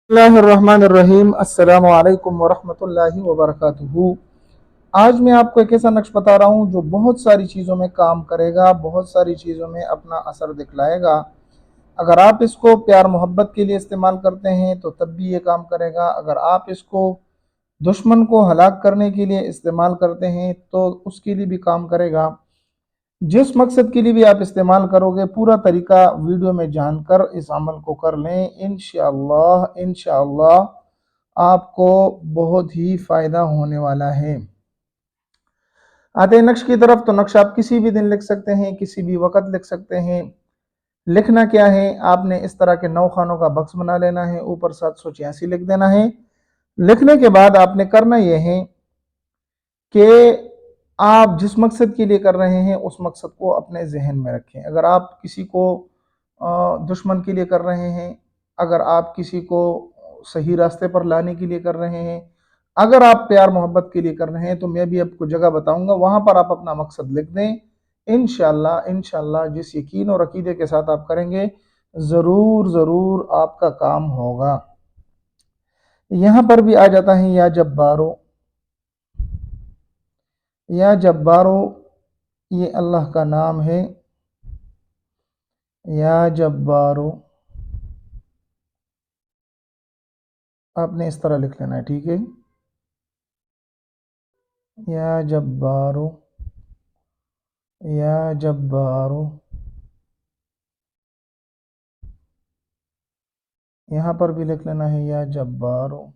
बिस्मिल्लाहिर्रहमानिर्रहीम। अस्सलामु अलैकुम वरहमतुल्लाहि वबरकातुहू। आज मैं आपको एक ऐसा नक्श बता रहा हूँ जो बहुत सारी चीज़ों में काम करेगा, बहुत सारी चीज़ों में अपना असर दिखलाएगा। अगर आप इसको प्यार मोहब्बत के लिए इस्तेमाल करते हैं तो तब भी ये काम करेगा। अगर आप इसको दुश्मन को हलाक करने के लिए इस्तेमाल करते हैं तो उसके लिए भी काम करेगा। जिस मकसद के लिए भी आप इस्तेमाल करोगे पूरा तरीका वीडियो में जानकर इस अमल को कर लें। इंशाअल्लाह आपको बहुत ही फ़ायदा होने वाला है। आते हैं नक्श की तरफ। तो नक्श आप किसी भी दिन लिख सकते हैं, किसी भी वक़्त लिख सकते हैं। लिखना क्या है, आपने इस तरह के 9 खानों का बक्स बना लेना है, ऊपर 786 लिख देना है। लिखने के बाद आपने करना यह है कि आप जिस मकसद के लिए कर रहे हैं उस मकसद को अपने जहन में रखें। अगर आप किसी को दुश्मन के लिए कर रहे हैं, अगर आप किसी को सही रास्ते पर लाने के लिए कर रहे हैं, अगर आप प्यार मोहब्बत के लिए कर रहे हैं, तो मैं भी आपको जगह बताऊंगा, वहां पर आप अपना मकसद लिख दें। इंशाअल्लाह जिस यकीन और अकीदे के साथ आप करेंगे ज़रूर ज़रूर आपका काम होगा। यहाँ पर भी आ जाता है या जब्बारो। या जब्बारो ये अल्लाह का नाम है। या जब्बारो आपने इस तरह लिख लेना है, ठीक है। या जब्बारो, या जब्बारो। यहाँ पर भी लिख लेना है या जब्बारो।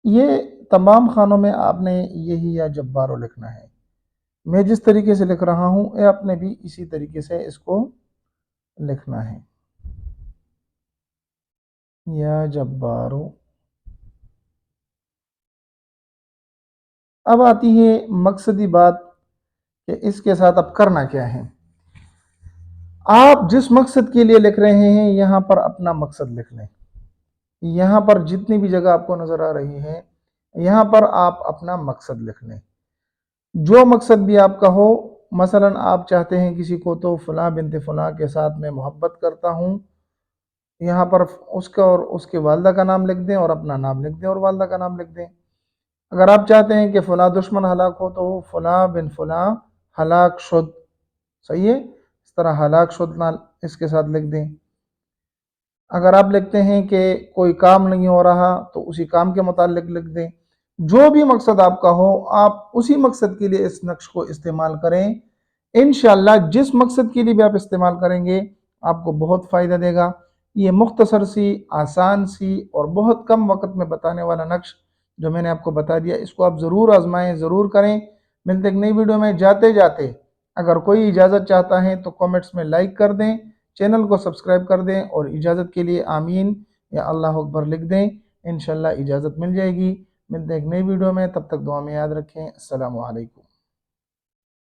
ये तमाम खानों में आपने यही या जब्बारो लिखना है। मैं जिस तरीके से लिख रहा हूँ ये आपने भी इसी तरीके से इसको लिखना है। या जब्बारो। अब आती है मकसदी बात कि इसके साथ अब करना क्या है। आप जिस मकसद के लिए लिख रहे हैं यहाँ पर अपना मकसद लिख लें। यहाँ पर जितनी भी जगह आपको नज़र आ रही है यहाँ पर आप अपना मकसद लिख लें। जो मकसद भी आपका हो, मसलन आप चाहते हैं किसी को तो फ़लाँ बिनते फ़लाँ के साथ मैं मोहब्बत करता हूँ, यहाँ पर उसका और उसके वालदा का नाम लिख दें और अपना नाम लिख दें और वालदा का नाम लिख दें। अगर आप चाहते हैं कि फ़लाँ दुश्मन हलाक हो तो फ़लाँ बिन फ़लाँ हलाक शुद, सही है, इस तरह हलाक शुद ना इसके साथ लिख दें। अगर आप लिखते हैं कि कोई काम नहीं हो रहा तो उसी काम के मुतालिक लिख दें। जो भी मकसद आपका हो आप उसी मकसद के लिए इस नक्श को इस्तेमाल करें। इंशाअल्लाह जिस मकसद के लिए भी आप इस्तेमाल करेंगे आपको बहुत फ़ायदा देगा। ये मुख्तसर सी, आसान सी और बहुत कम वक़्त में बताने वाला नक्श जो मैंने आपको बता दिया, इसको आप ज़रूर आजमाएं, ज़रूर करें। मिलते एक नई वीडियो में। जाते जाते अगर कोई इजाज़त चाहता है तो कमेंट्स में लाइक कर दें, चैनल को सब्सक्राइब कर दें और इजाज़त के लिए आमीन या अल्लाह अकबर लिख दें। इंशाअल्लाह इजाज़त मिल जाएगी। मिलते हैं एक नई वीडियो में, तब तक दुआ में याद रखें। अस्सलामु अलैकुम।